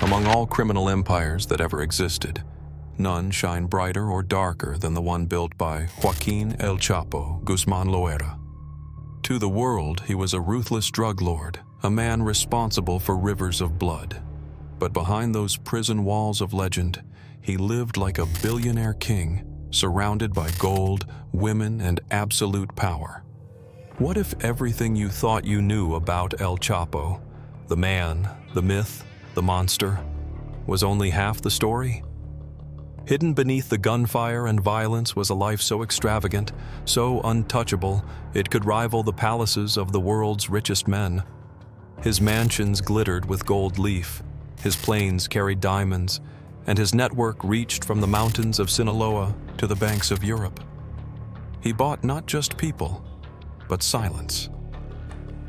Among all criminal empires that ever existed, none shine brighter or darker than the one built by Joaquín El Chapo Guzmán Loera. To the world, he was a ruthless drug lord, a man responsible for rivers of blood. But behind those prison walls of legend, he lived like a billionaire king, surrounded by gold, women, and absolute power. What if everything you thought you knew about El Chapo, the man, the myth, the monster, was only half the story? Hidden beneath the gunfire and violence was a life so extravagant, so untouchable, it could rival the palaces of the world's richest men. His mansions glittered with gold leaf, his planes carried diamonds, and his network reached from the mountains of Sinaloa to the banks of Europe. He bought not just people, but silence.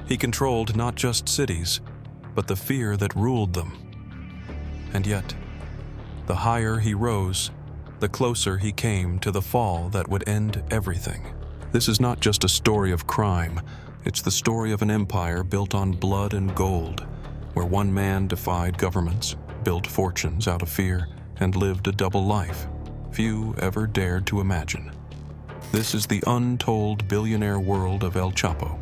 He controlled not just cities, but the fear that ruled them. And yet, the higher he rose, the closer he came to the fall that would end everything. This is not just a story of crime, it's the story of an empire built on blood and gold, where one man defied governments, built fortunes out of fear, and lived a double life few ever dared to imagine. This is the untold billionaire world of El Chapo,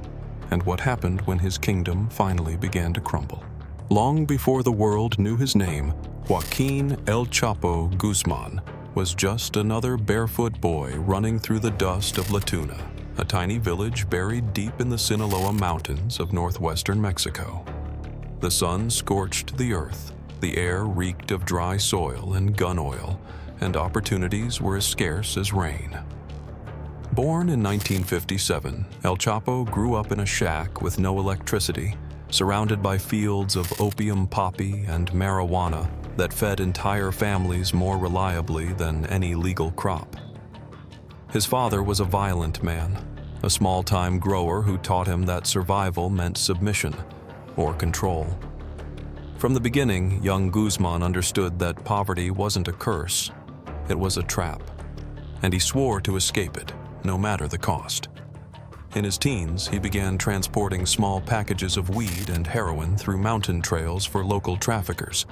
and what happened when his kingdom finally began to crumble. Long before the world knew his name, Joaquín El Chapo Guzmán was just another barefoot boy running through the dust of La Tuna, a tiny village buried deep in the Sinaloa mountains of northwestern Mexico. The sun scorched the earth, the air reeked of dry soil and gun oil, and opportunities were as scarce as rain. Born in 1957, El Chapo grew up in a shack with no electricity, surrounded by fields of opium poppy and marijuana that fed entire families more reliably than any legal crop. His father was a violent man, a small-time grower who taught him that survival meant submission or control. From the beginning, young Guzmán understood that poverty wasn't a curse, it was a trap, and he swore to escape it, no matter the cost. In his teens, he began transporting small packages of weed and heroin through mountain trails for local traffickers.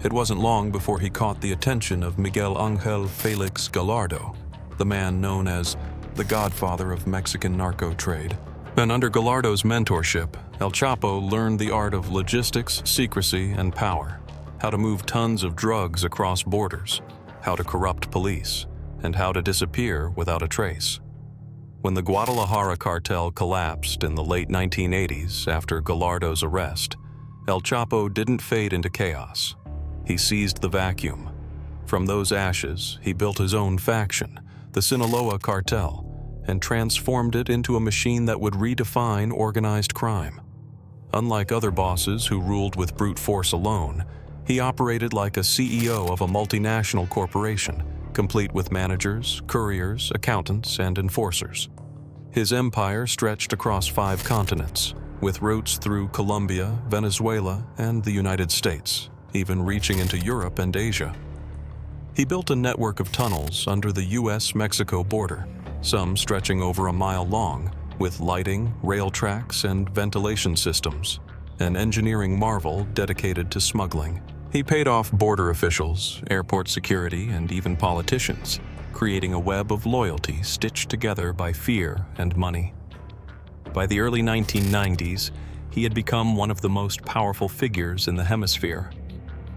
It wasn't long before he caught the attention of Miguel Ángel Félix Gallardo, the man known as the godfather of Mexican narco trade. And under Gallardo's mentorship, El Chapo learned the art of logistics, secrecy, and power, how to move tons of drugs across borders, how to corrupt police, and how to disappear without a trace. When the Guadalajara cartel collapsed in the late 1980s after Gallardo's arrest, El Chapo didn't fade into chaos. He seized the vacuum. From those ashes, he built his own faction, the Sinaloa cartel, and transformed it into a machine that would redefine organized crime. Unlike other bosses who ruled with brute force alone, he operated like a CEO of a multinational corporation, complete with managers, couriers, accountants, and enforcers. His empire stretched across 5 continents, with roots through Colombia, Venezuela, and the United States, even reaching into Europe and Asia. He built a network of tunnels under the US-Mexico border, some stretching over a mile long, with lighting, rail tracks, and ventilation systems, an engineering marvel dedicated to smuggling. He paid off border officials, airport security, and even politicians, creating a web of loyalty stitched together by fear and money. By the early 1990s, he had become one of the most powerful figures in the hemisphere.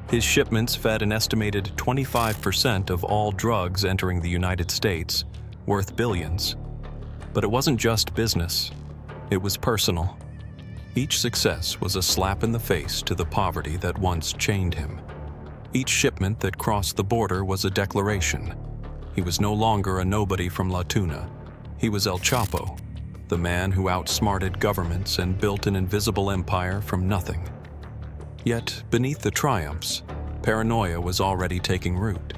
His shipments fed an estimated 25% of all drugs entering the United States, worth billions. But it wasn't just business, it was personal. Each success was a slap in the face to the poverty that once chained him. Each shipment that crossed the border was a declaration. He was no longer a nobody from La Tuna. He was El Chapo, the man who outsmarted governments and built an invisible empire from nothing. Yet, beneath the triumphs, paranoia was already taking root.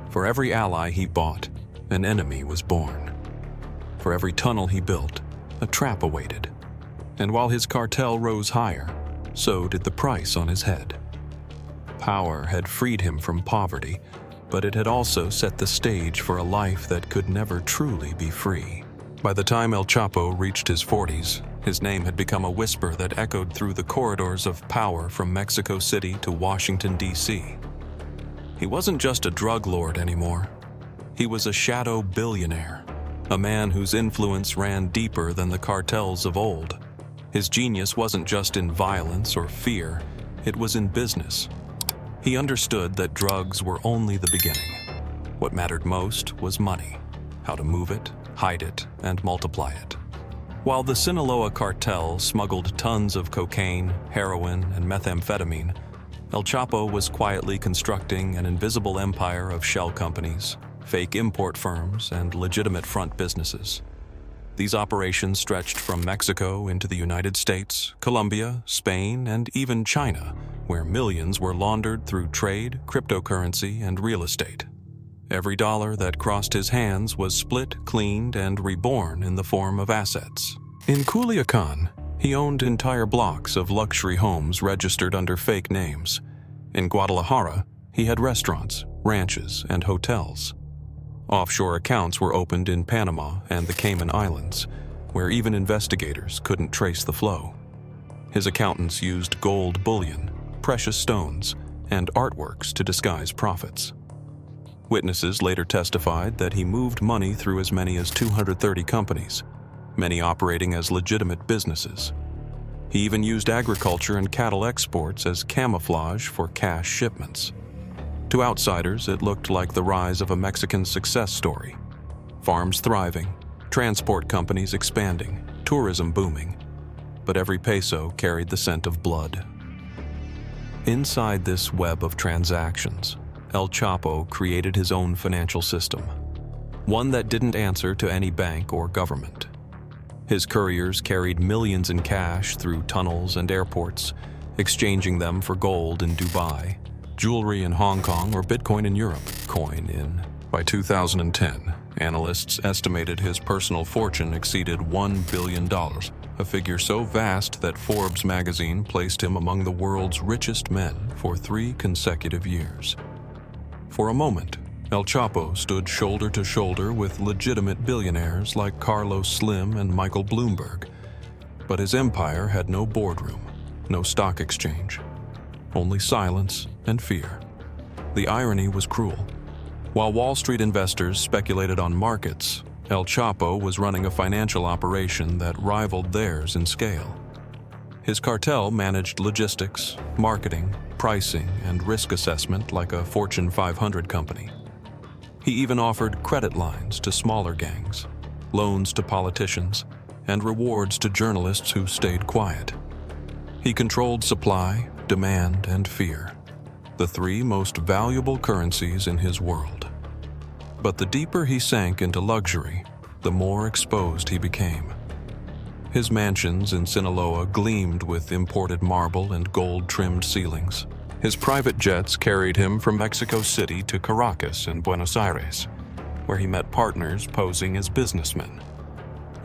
For every ally he bought, an enemy was born. For every tunnel he built, a trap awaited. And while his cartel rose higher, so did the price on his head. Power had freed him from poverty, but it had also set the stage for a life that could never truly be free. By the time El Chapo reached his 40s, His name had become a whisper that echoed through the corridors of power from Mexico City to Washington, D.C. He wasn't just a drug lord anymore. He was a shadow billionaire, a man whose influence ran deeper than the cartels of old. His genius wasn't just in violence or fear, it was in business. He understood that drugs were only the beginning. What mattered most was money, how to move it, hide it, and multiply it. While the Sinaloa cartel smuggled tons of cocaine, heroin, and methamphetamine, El Chapo was quietly constructing an invisible empire of shell companies, fake import firms, and legitimate front businesses. These operations stretched from Mexico into the United States, Colombia, Spain, and even China, where millions were laundered through trade, cryptocurrency, and real estate. Every dollar that crossed his hands was split, cleaned, and reborn in the form of assets. In Culiacan, he owned entire blocks of luxury homes registered under fake names. In Guadalajara, he had restaurants, ranches, and hotels. Offshore accounts were opened in Panama and the Cayman Islands, where even investigators couldn't trace the flow. His accountants used gold bullion, precious stones, and artworks to disguise profits. Witnesses later testified that he moved money through as many as 230 companies, many operating as legitimate businesses. He even used agriculture and cattle exports as camouflage for cash shipments. To outsiders, it looked like the rise of a Mexican success story. Farms thriving, transport companies expanding, tourism booming. But every peso carried the scent of blood. Inside this web of transactions, El Chapo created his own financial system, one that didn't answer to any bank or government. His couriers carried millions in cash through tunnels and airports, exchanging them for gold in Dubai, jewelry in Hong Kong, or Bitcoin in Europe, coin in. By 2010, analysts estimated his personal fortune exceeded $1 billion, a figure so vast that Forbes magazine placed him among the world's richest men for 3 consecutive years. For a moment, El Chapo stood shoulder to shoulder with legitimate billionaires like Carlos Slim and Michael Bloomberg. But his empire had no boardroom, no stock exchange, only silence and fear. The irony was cruel. While Wall Street investors speculated on markets, El Chapo was running a financial operation that rivaled theirs in scale. His cartel managed logistics, marketing, pricing, and risk assessment like a Fortune 500 company. He even offered credit lines to smaller gangs, loans to politicians, and rewards to journalists who stayed quiet. He controlled supply, demand, and fear, the 3 most valuable currencies in his world. But the deeper he sank into luxury, the more exposed he became. His mansions in Sinaloa gleamed with imported marble and gold-trimmed ceilings. His private jets carried him from Mexico City to Caracas and Buenos Aires, where he met partners posing as businessmen.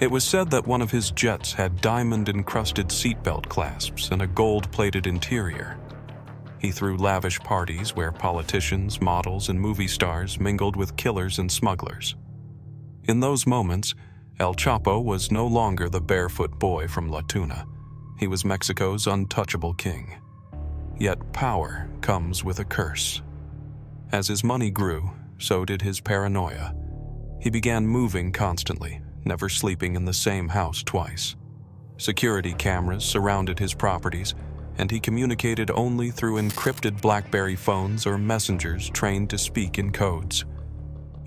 It was said that one of his jets had diamond-encrusted seatbelt clasps and a gold-plated interior. He threw lavish parties where politicians, models, and movie stars mingled with killers and smugglers. In those moments, El Chapo was no longer the barefoot boy from La Tuna. He was Mexico's untouchable king. Yet power comes with a curse. As his money grew, so did his paranoia. He began moving constantly, never sleeping in the same house twice. Security cameras surrounded his properties, and he communicated only through encrypted BlackBerry phones or messengers trained to speak in codes.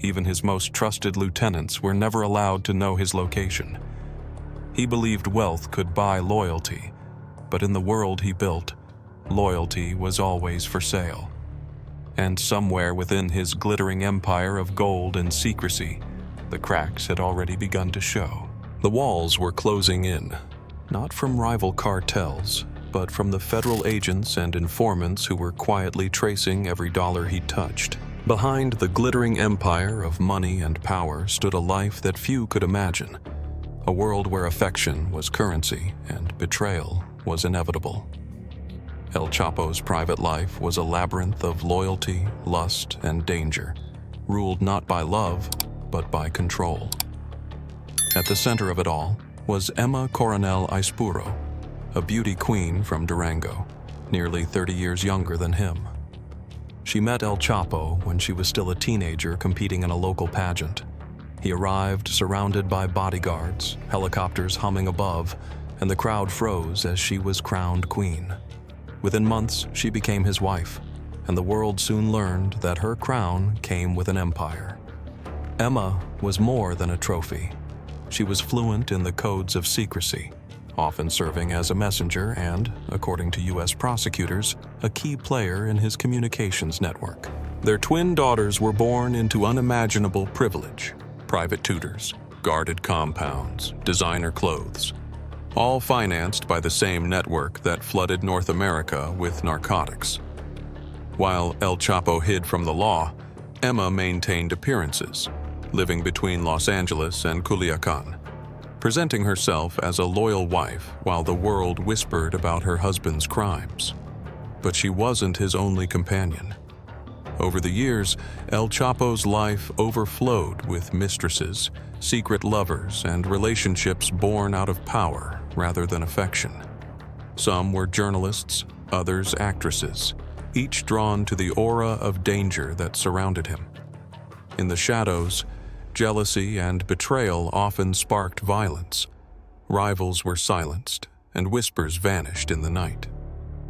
Even his most trusted lieutenants were never allowed to know his location. He believed wealth could buy loyalty, but in the world he built, loyalty was always for sale. And somewhere within his glittering empire of gold and secrecy, the cracks had already begun to show. The walls were closing in, not from rival cartels, but from the federal agents and informants who were quietly tracing every dollar he touched. Behind the glittering empire of money and power stood a life that few could imagine, a world where affection was currency and betrayal was inevitable. El Chapo's private life was a labyrinth of loyalty, lust, and danger, ruled not by love, but by control. At the center of it all, was Emma Coronel Aispuro, a beauty queen from Durango, nearly 30 years younger than him. She met El Chapo when she was still a teenager competing in a local pageant. He arrived surrounded by bodyguards, helicopters humming above, and the crowd froze as she was crowned queen. Within months, she became his wife, and the world soon learned that her crown came with an empire. Emma was more than a trophy. She was fluent in the codes of secrecy, often serving as a messenger and, according to U.S. prosecutors, a key player in his communications network. Their twin daughters were born into unimaginable privilege: private tutors, guarded compounds, designer clothes, all financed by the same network that flooded North America with narcotics. While El Chapo hid from the law, Emma maintained appearances, living between Los Angeles and Culiacan, presenting herself as a loyal wife while the world whispered about her husband's crimes. But she wasn't his only companion. Over the years, El Chapo's life overflowed with mistresses, secret lovers, and relationships born out of power rather than affection. Some were journalists, others actresses, each drawn to the aura of danger that surrounded him. In the shadows, jealousy and betrayal often sparked violence. Rivals were silenced, and whispers vanished in the night.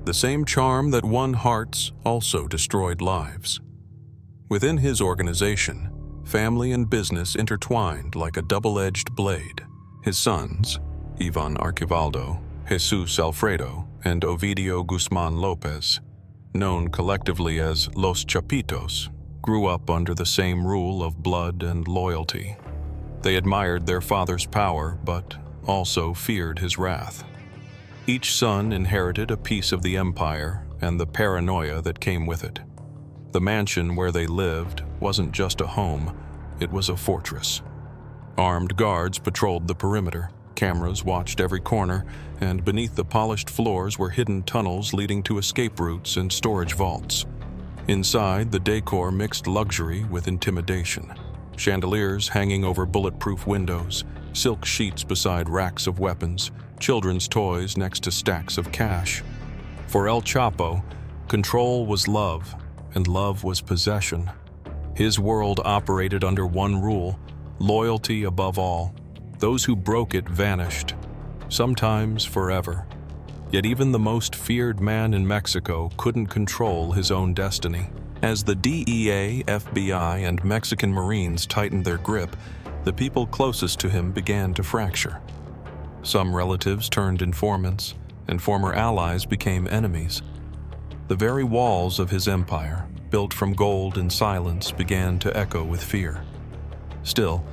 The same charm that won hearts also destroyed lives. Within his organization, family and business intertwined like a double-edged blade. His sons, Ivan Archivaldo, Jesus Alfredo, and Ovidio Guzmán Lopez, known collectively as Los Chapitos, grew up under the same rule of blood and loyalty. They admired their father's power, but also feared his wrath. Each son inherited a piece of the empire and the paranoia that came with it. The mansion where they lived wasn't just a home, it was a fortress. Armed guards patrolled the perimeter, cameras watched every corner, and beneath the polished floors were hidden tunnels leading to escape routes and storage vaults. Inside, the decor mixed luxury with intimidation. Chandeliers hanging over bulletproof windows, silk sheets beside racks of weapons, children's toys next to stacks of cash. For El Chapo, control was love, and love was possession. His world operated under one rule: loyalty above all. Those who broke it vanished, sometimes forever. Yet even the most feared man in Mexico couldn't control his own destiny. As the DEA, FBI, and Mexican Marines tightened their grip, the people closest to him began to fracture. Some relatives turned informants, and former allies became enemies. The very walls of his empire, built from gold and silence, began to echo with fear. Still,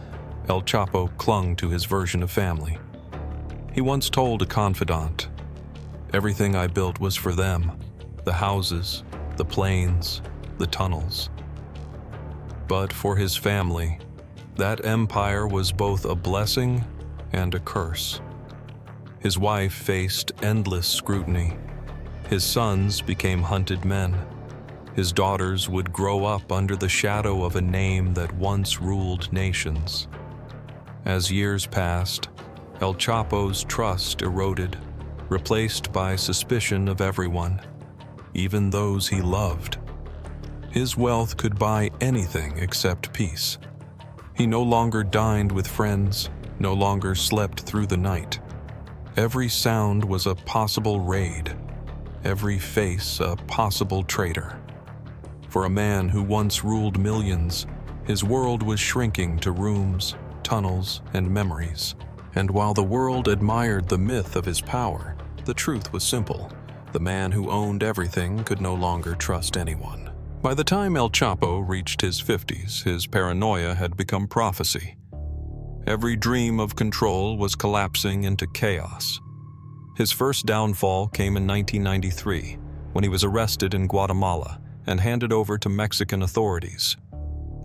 El Chapo clung to his version of family. He once told a confidant, "Everything I built was for them, the houses, the planes, the tunnels." But for his family, that empire was both a blessing and a curse. His wife faced endless scrutiny. His sons became hunted men. His daughters would grow up under the shadow of a name that once ruled nations. As years passed, El Chapo's trust eroded, replaced by suspicion of everyone, even those he loved. His wealth could buy anything except peace. He no longer dined with friends, no longer slept through the night. Every sound was a possible raid, every face a possible traitor. For a man who once ruled millions, his world was shrinking to rooms, tunnels, and memories. And while the world admired the myth of his power, the truth was simple. The man who owned everything could no longer trust anyone. By the time El Chapo reached his 50s, his paranoia had become prophecy. Every dream of control was collapsing into chaos. His first downfall came in 1993, when he was arrested in Guatemala and handed over to Mexican authorities.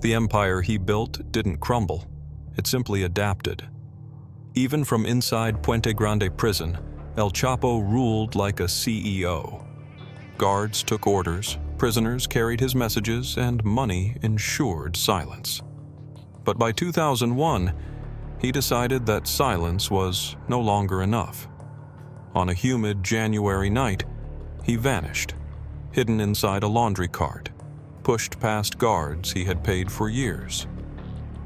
The empire he built didn't crumble, it simply adapted. Even from inside Puente Grande prison, El Chapo ruled like a CEO. Guards took orders, prisoners carried his messages, and money ensured silence. But by 2001, he decided that silence was no longer enough. On a humid January night, he vanished, hidden inside a laundry cart, pushed past guards he had paid for years.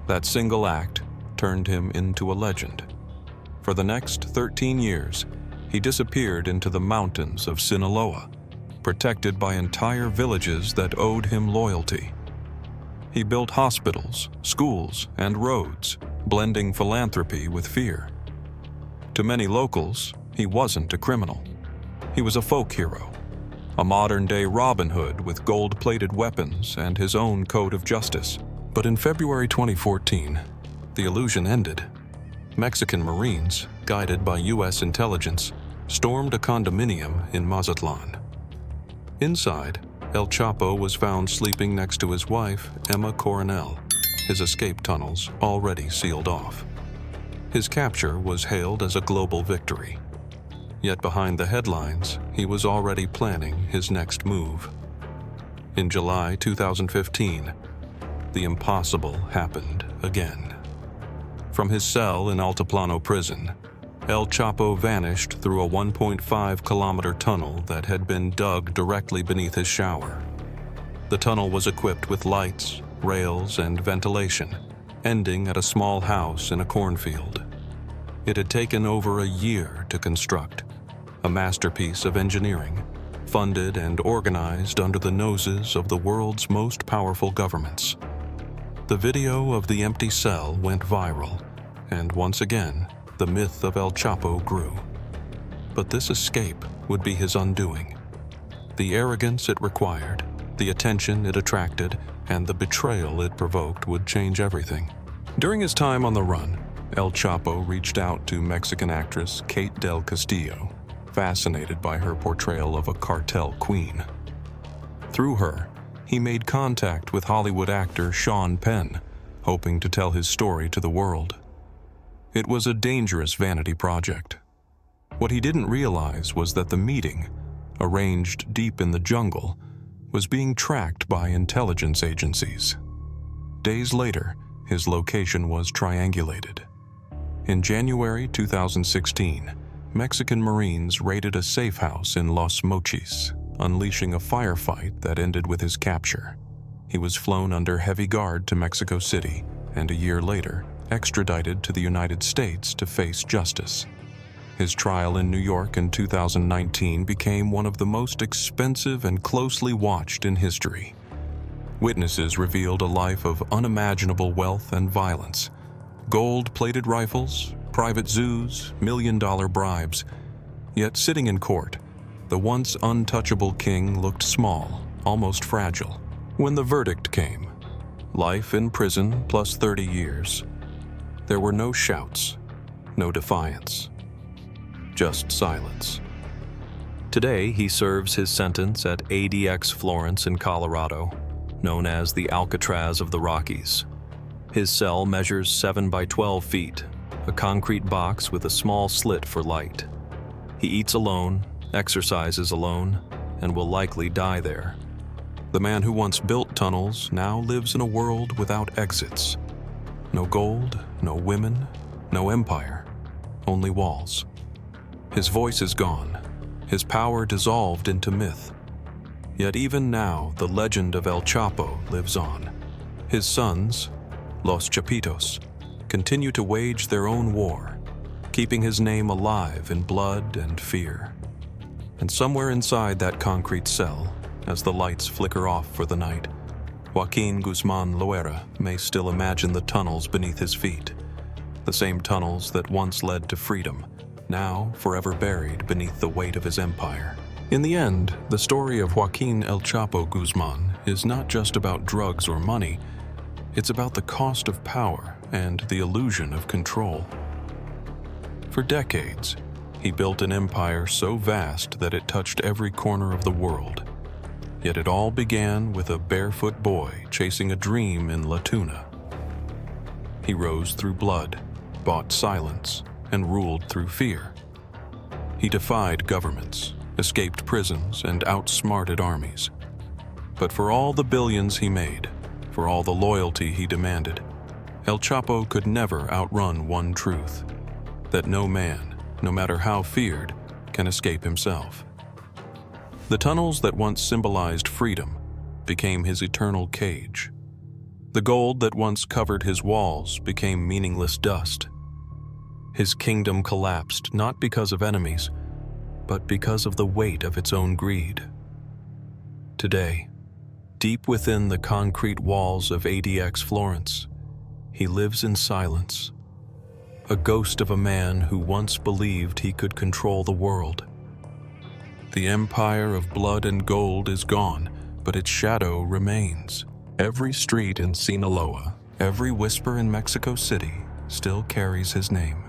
That single act turned him into a legend. For the next 13 years, he disappeared into the mountains of Sinaloa, protected by entire villages that owed him loyalty. He built hospitals, schools, and roads, blending philanthropy with fear. To many locals, he wasn't a criminal. He was a folk hero, a modern-day Robin Hood with gold-plated weapons and his own code of justice. But in February 2014, the illusion ended. Mexican Marines, guided by U.S. intelligence, stormed a condominium in Mazatlan. Inside, El Chapo was found sleeping next to his wife, Emma Coronel, his escape tunnels already sealed off. His capture was hailed as a global victory. Yet behind the headlines, he was already planning his next move. In July 2015, the impossible happened again. From his cell in Altiplano prison, El Chapo vanished through a 1.5-kilometer tunnel that had been dug directly beneath his shower. The tunnel was equipped with lights, rails, and ventilation, ending at a small house in a cornfield. It had taken over a year to construct, a masterpiece of engineering, funded and organized under the noses of the world's most powerful governments. The video of the empty cell went viral, and once again, the myth of El Chapo grew. But this escape would be his undoing. The arrogance it required, the attention it attracted, and the betrayal it provoked would change everything. During his time on the run, El Chapo reached out to Mexican actress Kate del Castillo, fascinated by her portrayal of a cartel queen. Through her, he made contact with Hollywood actor Sean Penn, hoping to tell his story to the world. It was a dangerous vanity project. What he didn't realize was that the meeting, arranged deep in the jungle, was being tracked by intelligence agencies. Days later, his location was triangulated. In January 2016, Mexican Marines raided a safe house in Los Mochis, unleashing a firefight that ended with his capture. He was flown under heavy guard to Mexico City, and a year later, extradited to the United States to face justice. His trial in New York in 2019 became one of the most expensive and closely watched in history. Witnesses revealed a life of unimaginable wealth and violence. Gold-plated rifles, private zoos, million-dollar bribes. Yet sitting in court, the once untouchable king looked small, almost fragile. When the verdict came, life in prison plus 30 years, there were no shouts, no defiance, just silence. Today, he serves his sentence at ADX Florence in Colorado, known as the Alcatraz of the Rockies. His cell measures 7 by 12 feet, a concrete box with a small slit for light. He eats alone, exercises alone, and will likely die there. The man who once built tunnels now lives in a world without exits. No gold, no women, no empire, only walls. His voice is gone, his power dissolved into myth. Yet even now, the legend of El Chapo lives on. His sons, Los Chapitos, continue to wage their own war, keeping his name alive in blood and fear. And somewhere inside that concrete cell, as the lights flicker off for the night, Joaquín Guzmán Loera may still imagine the tunnels beneath his feet, the same tunnels that once led to freedom, now forever buried beneath the weight of his empire. In the end, the story of Joaquín El Chapo Guzmán is not just about drugs or money, it's about the cost of power and the illusion of control. For decades, he built an empire so vast that it touched every corner of the world. Yet it all began with a barefoot boy chasing a dream in La Tuna. He rose through blood, bought silence, and ruled through fear. He defied governments, escaped prisons, and outsmarted armies. But for all the billions he made, for all the loyalty he demanded, El Chapo could never outrun one truth: that no man, no matter how feared, can escape himself. The tunnels that once symbolized freedom became his eternal cage. The gold that once covered his walls became meaningless dust. His kingdom collapsed not because of enemies, but because of the weight of its own greed. Today, deep within the concrete walls of ADX Florence, he lives in silence, a ghost of a man who once believed he could control the world. The empire of blood and gold is gone, but its shadow remains. Every street in Sinaloa, every whisper in Mexico City still carries his name.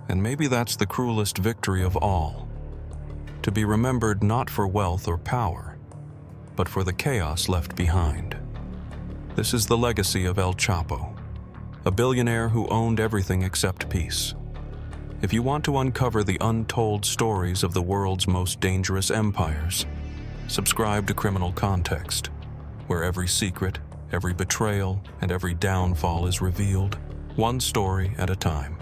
And maybe that's the cruelest victory of all: to be remembered not for wealth or power, but for the chaos left behind. This is the legacy of El Chapo, a billionaire who owned everything except peace. If you want to uncover the untold stories of the world's most dangerous empires, subscribe to Criminal Context, where every secret, every betrayal, and every downfall is revealed, one story at a time.